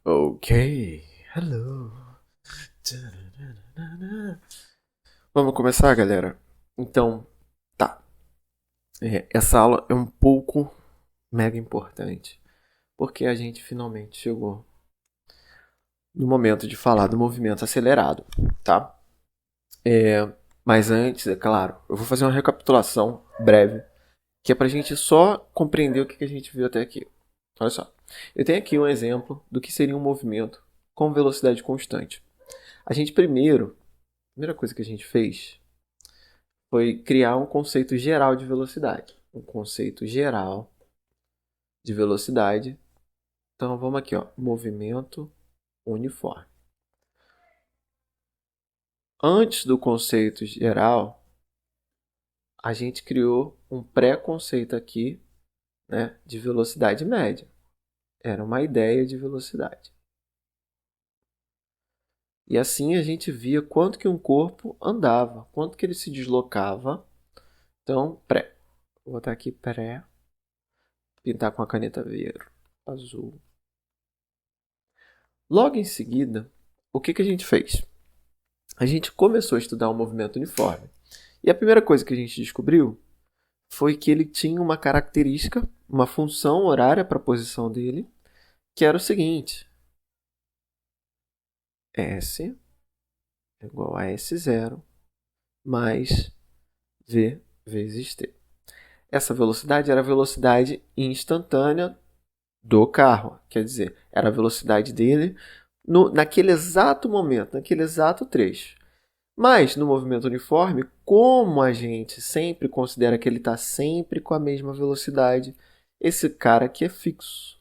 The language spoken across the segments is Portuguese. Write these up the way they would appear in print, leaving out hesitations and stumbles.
Ok, hello. Vamos começar, galera? Então, tá. Essa aula é um pouco mega importante, porque a gente finalmente chegou no momento de falar do movimento acelerado, tá? Mas antes, é claro, eu vou fazer uma recapitulação breve, que é pra gente só compreender o que a gente viu até aqui. Olha só. Eu tenho aqui um exemplo do que seria um movimento com velocidade constante. A gente a primeira coisa que a gente fez foi criar um conceito geral de velocidade. Um conceito geral de velocidade. Então vamos aqui, ó, movimento uniforme. Antes do conceito geral, a gente criou um pré-conceito aqui, né, de velocidade média. Era uma ideia de velocidade. E assim a gente via quanto que um corpo andava, quanto que ele se deslocava. Então, pré. Vou botar aqui pré, pintar com a caneta verde, azul. Logo em seguida, o que a gente fez? A gente começou a estudar o movimento uniforme. E a primeira coisa que a gente descobriu foi que ele tinha uma característica, uma função horária para a posição dele, que era o seguinte: S é igual a S0 mais V vezes T. Essa velocidade era a velocidade instantânea do carro, quer dizer, era a velocidade dele naquele exato momento, naquele exato trecho. Mas no movimento uniforme, como a gente sempre considera que ele está sempre com a mesma velocidade, esse cara aqui é fixo.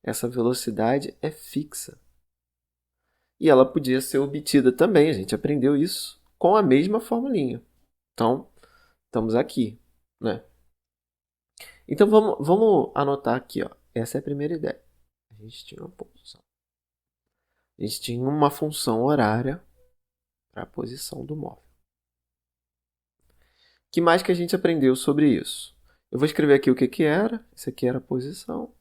Essa velocidade é fixa. E ela podia ser obtida também, a gente aprendeu isso, com a mesma formulinha. Então, estamos aqui, né? Então, vamos anotar aqui, ó. Essa é a primeira ideia. A gente tinha uma posição. A gente tinha uma função horária para a posição do móvel. O que mais que a gente aprendeu sobre isso? Eu vou escrever aqui o que era. Isso aqui era a posição.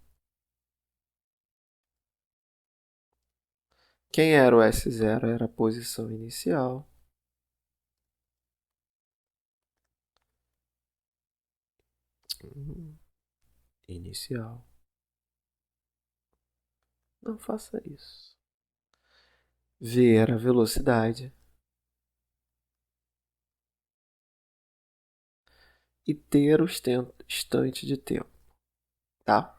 Quem era o S0 era a posição inicial. Inicial. Não faça isso. V era a velocidade. E T era o instante de tempo. Tá?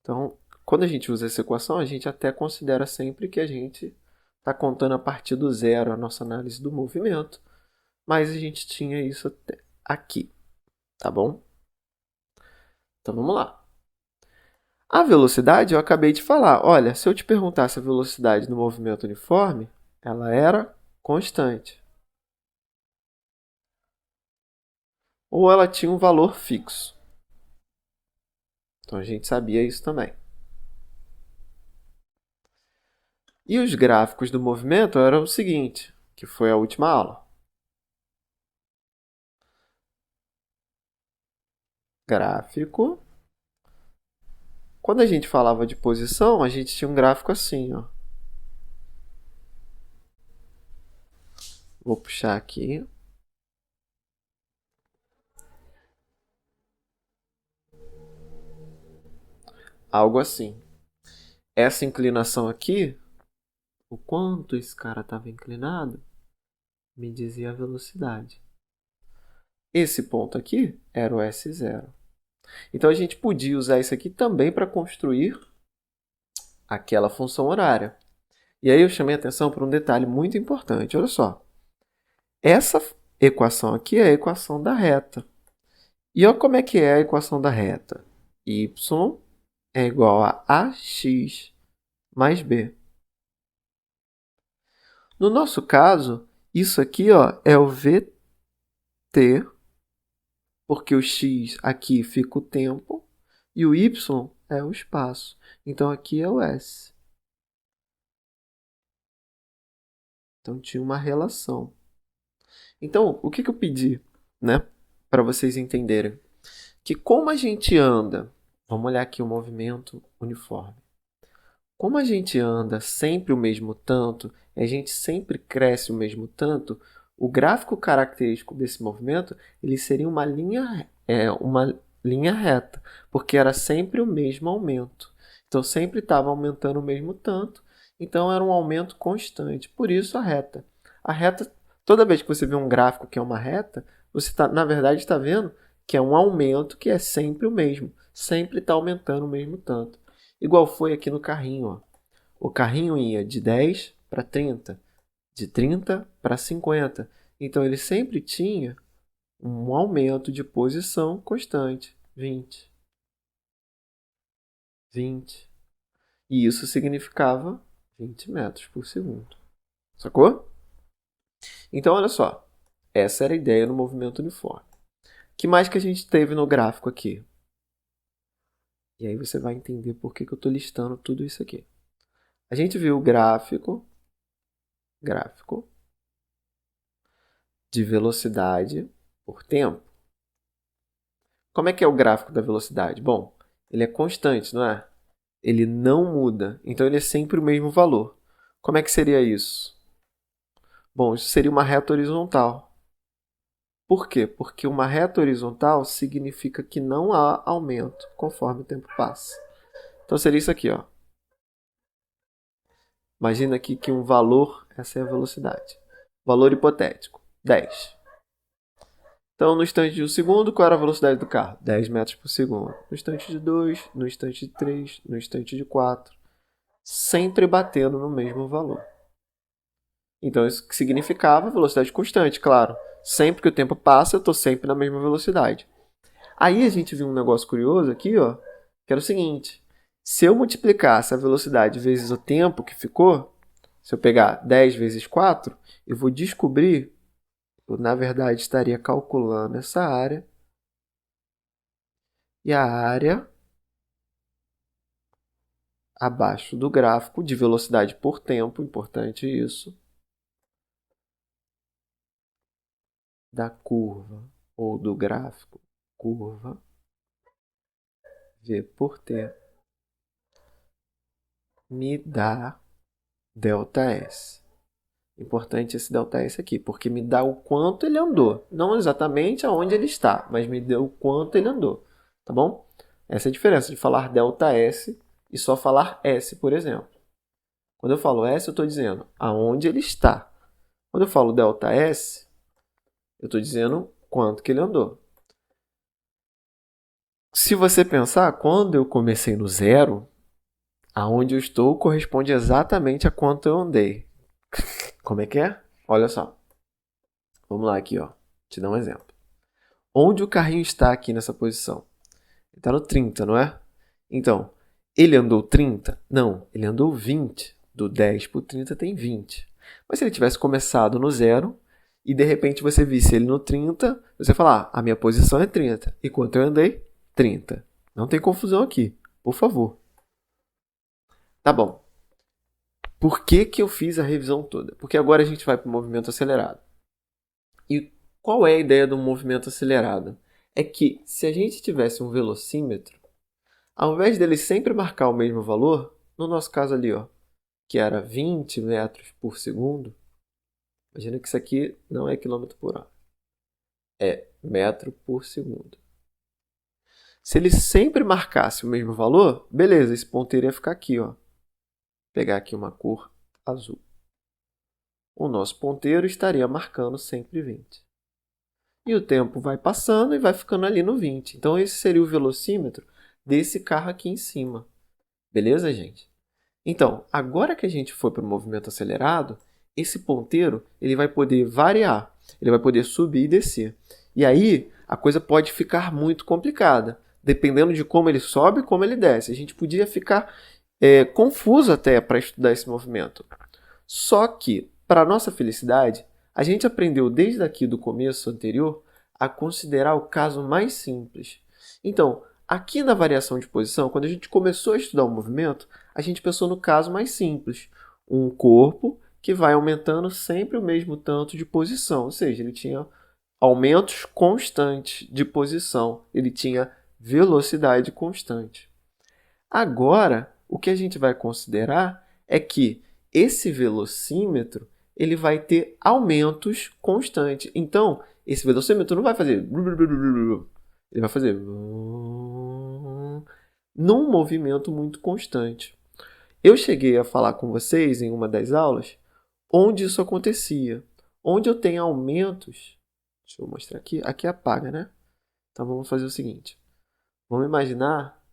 Então, quando a gente usa essa equação, a gente até considera sempre que a gente está contando a partir do zero a nossa análise do movimento. Mas a gente tinha isso até aqui. Tá bom? Então vamos lá. A velocidade eu acabei de falar. Olha, se eu te perguntasse a velocidade no movimento uniforme, ela era constante. Ou ela tinha um valor fixo. Então a gente sabia isso também. E os gráficos do movimento eram o seguinte, que foi a última aula. Gráfico. Quando a gente falava de posição, a gente tinha um gráfico assim, ó. Vou puxar aqui. Algo assim. Essa inclinação aqui, o quanto esse cara estava inclinado, me dizia a velocidade. Esse ponto aqui era o S0. Então a gente podia usar isso aqui também para construir aquela função horária. E aí eu chamei a atenção para um detalhe muito importante. Olha só. Essa equação aqui é a equação da reta. E olha como é que é a equação da reta. Y é igual a AX mais B. No nosso caso, isso aqui ó, é o VT, porque o X aqui fica o tempo e o Y é o espaço. Então aqui é o S. Então tinha uma relação. Então, o que eu pedi, né, para vocês entenderem? Que como a gente anda Vamos olhar aqui o movimento uniforme. Como a gente anda sempre o mesmo tanto, e a gente sempre cresce o mesmo tanto, o gráfico característico desse movimento ele seria uma linha reta, porque era sempre o mesmo aumento. Então, sempre estava aumentando o mesmo tanto, então era um aumento constante. Por isso, a reta. A reta, toda vez que você vê um gráfico que é uma reta, você na verdade está vendo que é um aumento que é sempre o mesmo. Sempre está aumentando o mesmo tanto. Igual foi aqui no carrinho. Ó. O carrinho ia de 10 para 30, de 30 para 50. Então, ele sempre tinha um aumento de posição constante. 20, 20. E isso significava 20 metros por segundo. Sacou? Então, olha só. Essa era a ideia no movimento uniforme. O que mais que a gente teve no gráfico aqui? E aí você vai entender por que eu estou listando tudo isso aqui. A gente viu o gráfico de velocidade por tempo. Como é que é o gráfico da velocidade? Bom, ele é constante, não é? Ele não muda, então ele é sempre o mesmo valor. Como é que seria isso? Bom, isso seria uma reta horizontal. Por quê? Porque uma reta horizontal significa que não há aumento conforme o tempo passa. Então seria isso aqui, ó. Imagina aqui que um valor, essa é a velocidade. Valor hipotético, 10. Então, no instante de 1 segundo, qual era a velocidade do carro? 10 metros por segundo. No instante de 2, no instante de 3, no instante de 4. Sempre batendo no mesmo valor. Então, isso significava velocidade constante, claro. Sempre que o tempo passa, eu estou sempre na mesma velocidade. Aí a gente viu um negócio curioso aqui, ó, que era o seguinte. Se eu multiplicasse a velocidade vezes o tempo que ficou, se eu pegar 10 vezes 4, eu vou descobrir, eu na verdade estaria calculando essa área, e a área abaixo do gráfico de velocidade por tempo, importante isso, da curva ou do gráfico curva V por T me dá ΔS. Importante esse ΔS aqui, porque me dá o quanto ele andou. Não exatamente aonde ele está, mas me deu o quanto ele andou. Tá bom? Essa é a diferença de falar ΔS e só falar S, por exemplo. Quando eu falo S, eu estou dizendo aonde ele está. Quando eu falo ΔS, eu estou dizendo quanto que ele andou. Se você pensar, quando eu comecei no zero, aonde eu estou corresponde exatamente a quanto eu andei. Como é que é? Olha só. Vamos lá aqui, ó. Te dar um exemplo. Onde o carrinho está aqui nessa posição? Ele está no 30, não é? Então, ele andou 30? Não, ele andou 20. Do 10 para o 30 tem 20. Mas se ele tivesse começado no zero e de repente você visse ele no 30, você falar, a minha posição é 30. E quanto eu andei? 30. Não tem confusão aqui, por favor. Tá bom. Por que eu fiz a revisão toda? Porque agora a gente vai para o movimento acelerado. E qual é a ideia do movimento acelerado? É que se a gente tivesse um velocímetro, ao invés dele sempre marcar o mesmo valor, no nosso caso ali, ó, que era 20 metros por segundo, imagina que isso aqui não é quilômetro por hora, é metro por segundo. Se ele sempre marcasse o mesmo valor, beleza, esse ponteiro ia ficar aqui, ó. Vou pegar aqui uma cor azul. O nosso ponteiro estaria marcando sempre 20. E o tempo vai passando e vai ficando ali no 20. Então, esse seria o velocímetro desse carro aqui em cima. Beleza, gente? Então, agora que a gente for para o movimento acelerado, esse ponteiro ele vai poder variar. Ele vai poder subir e descer. E aí, a coisa pode ficar muito complicada. Dependendo de como ele sobe e como ele desce. A gente podia ficar confuso até para estudar esse movimento. Só que, para nossa felicidade, a gente aprendeu desde aqui do começo anterior a considerar o caso mais simples. Então, aqui na variação de posição, quando a gente começou a estudar o movimento, a gente pensou no caso mais simples. Um corpo que vai aumentando sempre o mesmo tanto de posição, ou seja, ele tinha aumentos constantes de posição. Ele tinha velocidade constante. Agora, o que a gente vai considerar é que esse velocímetro ele vai ter aumentos constantes. Então, esse velocímetro não vai fazer... Ele vai fazer... num movimento muito constante. Eu cheguei a falar com vocês em uma das aulas onde isso acontecia. Onde eu tenho aumentos... Deixa eu mostrar aqui. Aqui apaga, né? Então, vamos fazer o seguinte. Vamos imaginar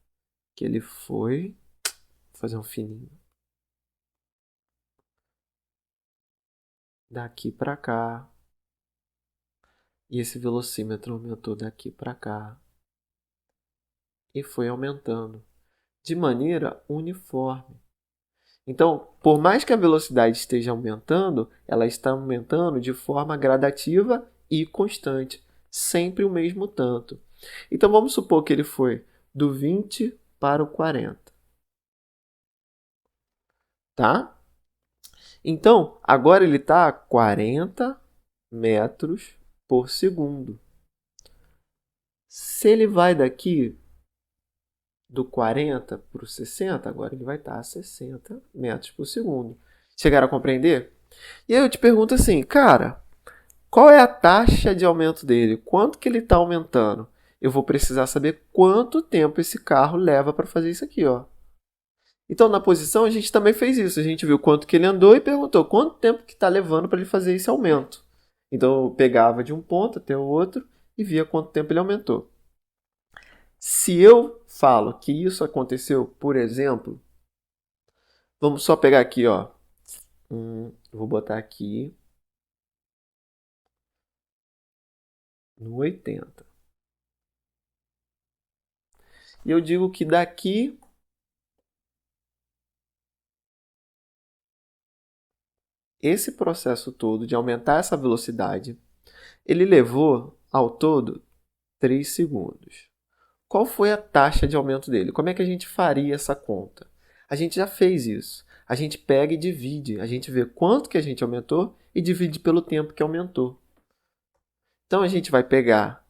que ele foi... Vou fazer um fininho. Daqui para cá. E esse velocímetro aumentou daqui para cá. E foi aumentando de maneira uniforme. Então, por mais que a velocidade esteja aumentando, ela está aumentando de forma gradativa e constante, sempre o mesmo tanto. Então, vamos supor que ele foi do 20 para o 40. Tá? Então, agora ele está a 40 metros por segundo. Se ele vai daqui do 40 para o 60, agora ele vai estar a 60 metros por segundo. Chegaram a compreender? E aí eu te pergunto assim, cara, qual é a taxa de aumento dele? Quanto que ele está aumentando? Eu vou precisar saber quanto tempo esse carro leva para fazer isso aqui, ó. Então, na posição, a gente também fez isso. A gente viu quanto que ele andou e perguntou quanto tempo que está levando para ele fazer esse aumento. Então, eu pegava de um ponto até o outro e via quanto tempo ele aumentou. Se eu falo que isso aconteceu, por exemplo, vamos só pegar aqui, ó. Vou botar aqui no 80. E eu digo que daqui esse processo todo de aumentar essa velocidade, ele levou ao todo 3 segundos. Qual foi a taxa de aumento dele? Como é que a gente faria essa conta? A gente já fez isso. A gente pega e divide. A gente vê quanto que a gente aumentou e divide pelo tempo que aumentou. Então, a gente vai pegar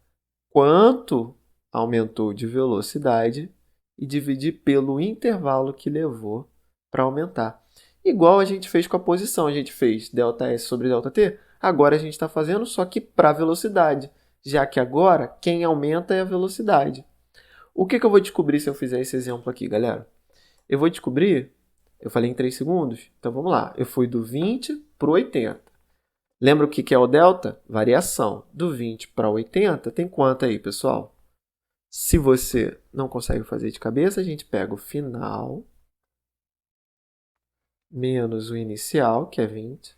quanto aumentou de velocidade e dividir pelo intervalo que levou para aumentar. Igual a gente fez com a posição. A gente fez ΔS sobre ΔT. Agora a gente está fazendo só que para a velocidade. Já que agora quem aumenta é a velocidade. O que eu vou descobrir se eu fizer esse exemplo aqui, galera? Eu vou descobrir, eu falei em 3 segundos, então vamos lá. Eu fui do 20 para o 80. Lembra o que é o delta? Variação. Do 20 para 80 tem quanto aí, pessoal? Se você não consegue fazer de cabeça, a gente pega o final menos o inicial, que é 20,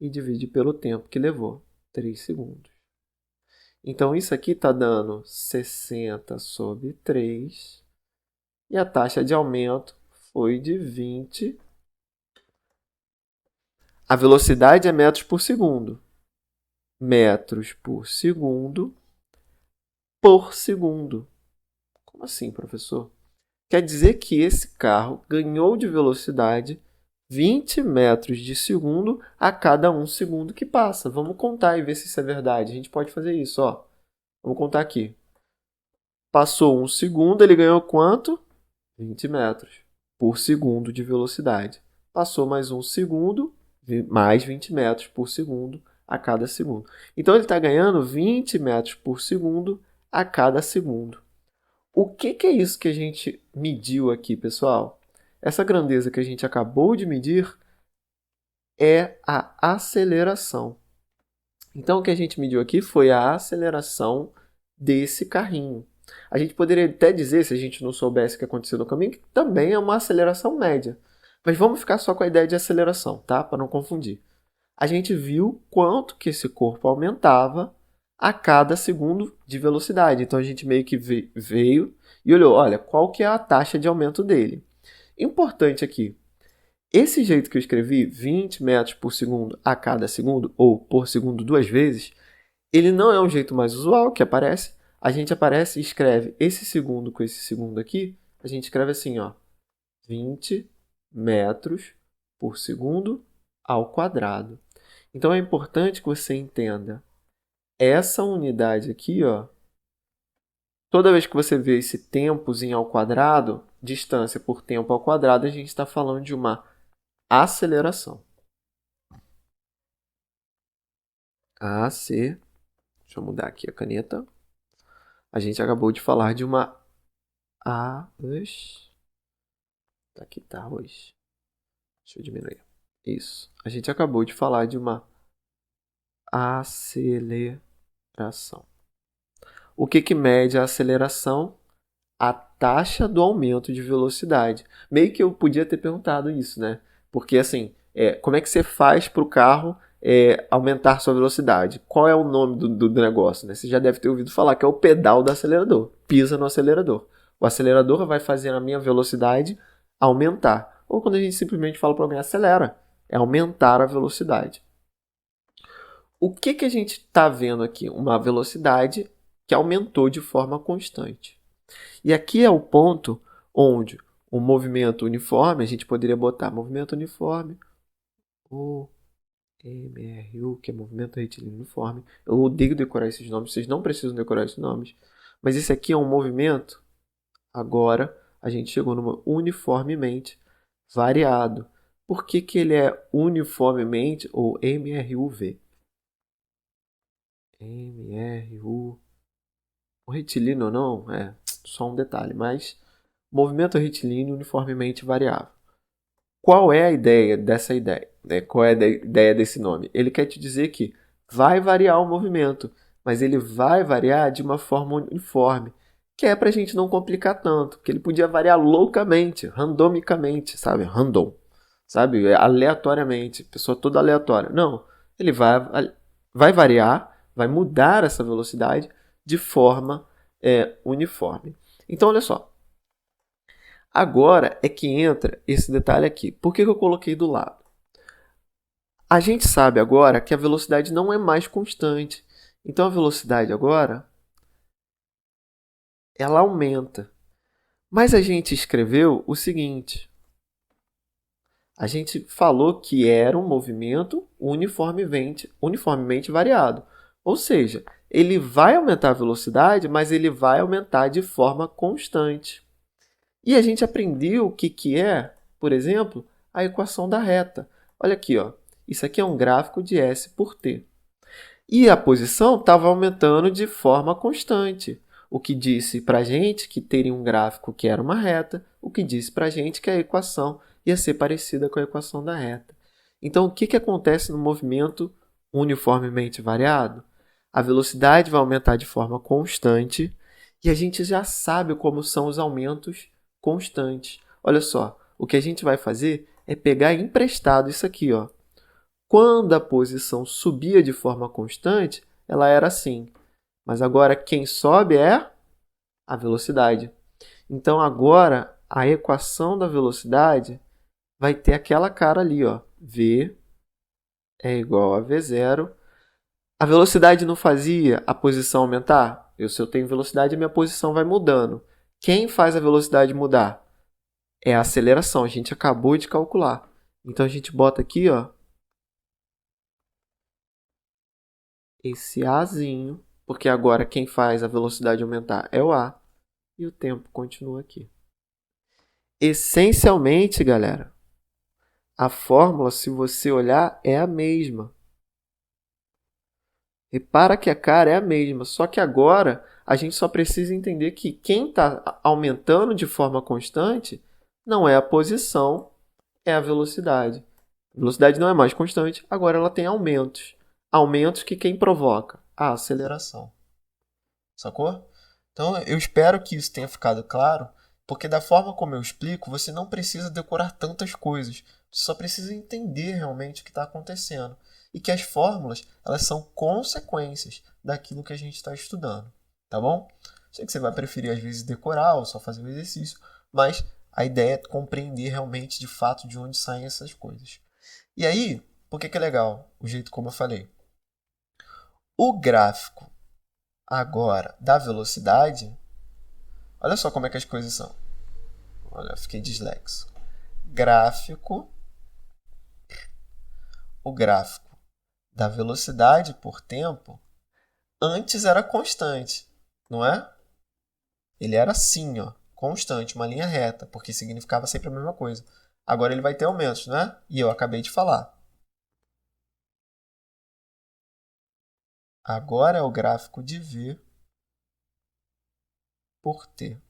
e divide pelo tempo que levou, 3 segundos. Então, isso aqui está dando 60 sobre 3. E a taxa de aumento foi de 20. A velocidade é metros por segundo. Metros por segundo. Como assim, professor? Quer dizer que esse carro ganhou de velocidade 20 metros de segundo a cada 1 segundo que passa. Vamos contar e ver se isso é verdade. A gente pode fazer isso, ó. Vamos contar aqui. Passou 1 segundo, ele ganhou quanto? 20 metros por segundo de velocidade. Passou mais 1 segundo, mais 20 metros por segundo a cada segundo. Então, ele está ganhando 20 metros por segundo a cada segundo. O que é isso que a gente mediu aqui, pessoal? Essa grandeza que a gente acabou de medir é a aceleração. Então, o que a gente mediu aqui foi a aceleração desse carrinho. A gente poderia até dizer, se a gente não soubesse o que aconteceu no caminho, que também é uma aceleração média. Mas vamos ficar só com a ideia de aceleração, tá? Para não confundir. A gente viu quanto que esse corpo aumentava a cada segundo de velocidade. Então, a gente meio que veio e olhou, olha, qual que é a taxa de aumento dele. Importante aqui, esse jeito que eu escrevi, 20 metros por segundo a cada segundo, ou por segundo 2 vezes, ele não é um jeito mais usual que aparece. A gente aparece e escreve esse segundo com esse segundo aqui. A gente escreve assim, ó, 20 metros por segundo ao quadrado. Então, é importante que você entenda essa unidade aqui, ó, Toda vez que você vê esse tempozinho ao quadrado, distância por tempo ao quadrado, a gente está falando de uma aceleração. AC. Deixa eu mudar aqui a caneta. A gente acabou de falar de uma Aqui tá hoje. Deixa eu diminuir. Isso. A gente acabou de falar de uma aceleração. O que mede a aceleração? A taxa do aumento de velocidade. Meio que eu podia ter perguntado isso, né? Porque assim, como é que você faz para o carro aumentar sua velocidade? Qual é o nome do negócio? Né? Você já deve ter ouvido falar que é o pedal do acelerador. Pisa no acelerador. O acelerador vai fazer a minha velocidade aumentar. Ou quando a gente simplesmente fala para alguém acelera, é aumentar a velocidade. O que a gente está vendo aqui? Uma velocidade que aumentou de forma constante. E aqui é o ponto onde o movimento uniforme, a gente poderia botar movimento uniforme, o MRU, que é movimento retilíneo uniforme. Eu odeio decorar esses nomes, vocês não precisam decorar esses nomes. Mas esse aqui é um movimento, agora a gente chegou no uniformemente variado. Por que ele é uniformemente ou MRUV? MRU. O retilíneo não, é só um detalhe, mas movimento retilíneo uniformemente variável. Qual é a ideia dessa ideia? Qual é a ideia desse nome? Ele quer te dizer que vai variar o movimento, mas ele vai variar de uma forma uniforme, que é para a gente não complicar tanto, porque ele podia variar loucamente, randomicamente, sabe? Random, sabe? Aleatoriamente, pessoa toda aleatória. Não, ele vai variar, vai mudar essa velocidade de forma uniforme. Então, olha só. Agora é que entra esse detalhe aqui. Por que eu coloquei do lado? A gente sabe agora que a velocidade não é mais constante. Então, a velocidade agora, ela aumenta. Mas a gente escreveu o seguinte. A gente falou que era um movimento uniformemente variado. Ou seja, ele vai aumentar a velocidade, mas ele vai aumentar de forma constante. E a gente aprendeu o que é, por exemplo, a equação da reta. Olha aqui, ó. Isso aqui é um gráfico de S por T. E a posição estava aumentando de forma constante, o que disse para a gente que teria um gráfico que era uma reta, o que disse para a gente que a equação ia ser parecida com a equação da reta. Então, o que acontece no movimento uniformemente variado? A velocidade vai aumentar de forma constante e a gente já sabe como são os aumentos constantes. Olha só, o que a gente vai fazer é pegar emprestado isso aqui, ó. Quando a posição subia de forma constante, ela era assim. Mas agora quem sobe é a velocidade. Então agora a equação da velocidade vai ter aquela cara ali, ó. V é igual a V0. A velocidade não fazia a posição aumentar? Se eu tenho velocidade, a minha posição vai mudando. Quem faz a velocidade mudar? É a aceleração. A gente acabou de calcular. Então a gente bota aqui, ó, esse Azinho, porque agora quem faz a velocidade aumentar é o A, e o tempo continua aqui. Essencialmente, galera, a fórmula, se você olhar, é a mesma. Repara que a cara é a mesma, só que agora a gente só precisa entender que quem está aumentando de forma constante não é a posição, é a velocidade. A velocidade não é mais constante, agora ela tem aumentos. Aumentos que quem provoca? A aceleração. Sacou? Então, eu espero que isso tenha ficado claro, porque da forma como eu explico, você não precisa decorar tantas coisas. Você só precisa entender realmente o que está acontecendo. E que as fórmulas, elas são consequências daquilo que a gente está estudando. Tá bom? Sei que você vai preferir, às vezes, decorar ou só fazer o exercício, mas a ideia é compreender realmente, de fato, de onde saem essas coisas. E aí, por que é legal o jeito como eu falei? O gráfico agora da velocidade, olha só como é que as coisas são. Olha, fiquei dislexo. O gráfico da velocidade por tempo antes era constante, não é? ele era assim, ó, constante, uma linha reta, porque significava sempre a mesma coisa. Agora ele vai ter aumentos, né? E eu acabei de falar. Agora é o gráfico de V por T.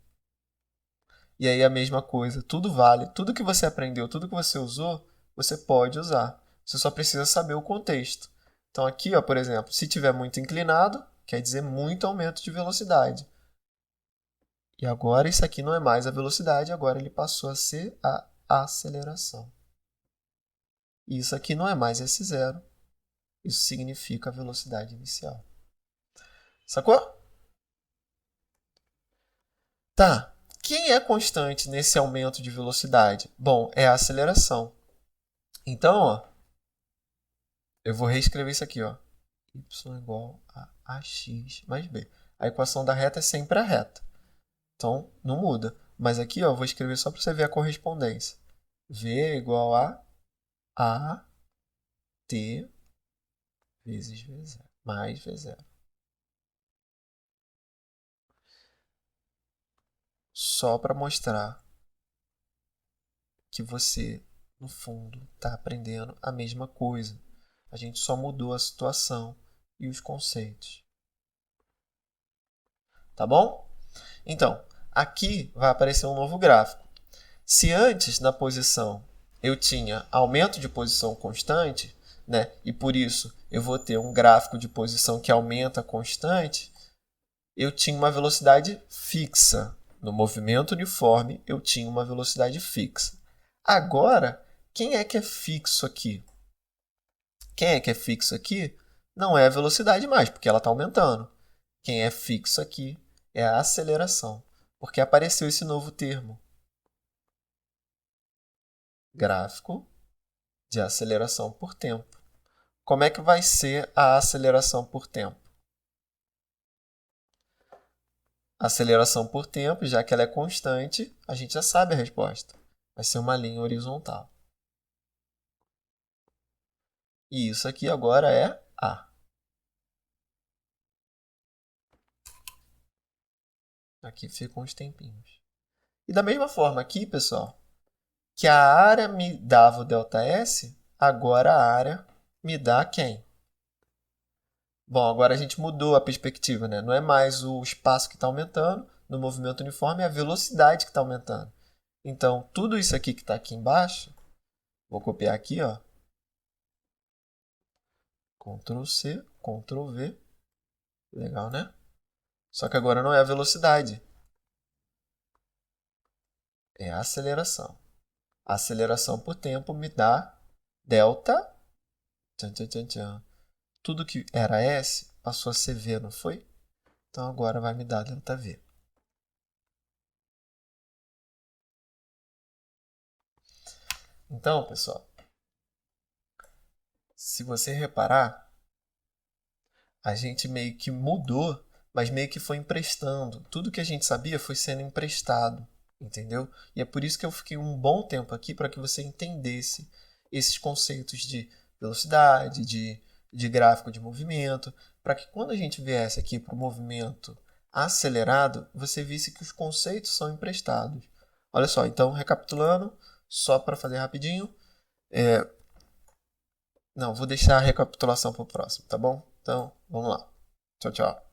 E aí a mesma coisa, tudo vale, tudo que você aprendeu, tudo que você usou, você pode usar. Você só precisa saber o contexto. Então aqui, ó, por exemplo, se tiver muito inclinado, quer dizer muito aumento de velocidade. E agora isso aqui não é mais a velocidade, agora ele passou a ser a aceleração. E isso aqui não é mais S0, isso significa a velocidade inicial. Sacou? Tá. Quem é constante nesse aumento de velocidade? Bom, é a aceleração. Então, ó, eu vou reescrever isso aqui, ó. Y igual a AX mais B. A equação da reta é sempre a reta. Então, não muda. Mas aqui, ó, eu vou escrever só para você ver a correspondência. V é igual a T vezes V0 mais V0. Só para mostrar que você, no fundo, está aprendendo a mesma coisa. A gente só mudou a situação e os conceitos. Tá bom? Então, aqui vai aparecer um novo gráfico. Se antes, na posição, eu tinha aumento de posição constante, né, e por isso eu vou ter um gráfico de posição que aumenta constante, eu tinha uma velocidade fixa. No movimento uniforme, eu tinha uma velocidade fixa. Agora, quem é que é fixo aqui? Quem é que é fixo aqui não é a velocidade mais, porque ela está aumentando. Quem é fixo aqui é a aceleração, porque apareceu esse novo termo. Gráfico de aceleração por tempo. Como é que vai ser a aceleração por tempo? Aceleração por tempo, já que ela é constante, a gente já sabe a resposta. Vai ser uma linha horizontal. E isso aqui agora é A. Aqui ficam os tempinhos. E da mesma forma aqui, pessoal, que a área me dava o ΔS, agora a área me dá quem? Bom, agora a gente mudou a perspectiva, né? Não é mais o espaço que está aumentando no movimento uniforme, é a velocidade que está aumentando. Então, tudo isso aqui que está aqui embaixo, vou copiar aqui, ó. Ctrl C, Ctrl V. Legal, né? Só que agora não é a velocidade. É a aceleração. A aceleração por tempo me dá delta. Tchan, tchan, tchan, tchan. Tudo que era S passou a ser V, não foi? Então agora vai me dar ΔV. Então, pessoal, se você reparar, a gente meio que mudou, mas meio que foi emprestando. Tudo que a gente sabia foi sendo emprestado, entendeu? E é por isso que eu fiquei um bom tempo aqui para que você entendesse esses conceitos de velocidade, de gráfico de movimento, para que quando a gente viesse aqui para o movimento acelerado, você visse que os conceitos são emprestados. Olha só, então, recapitulando, só para fazer rapidinho, não, vou deixar a recapitulação para o próximo, tá bom? Então, vamos lá. Tchau, tchau.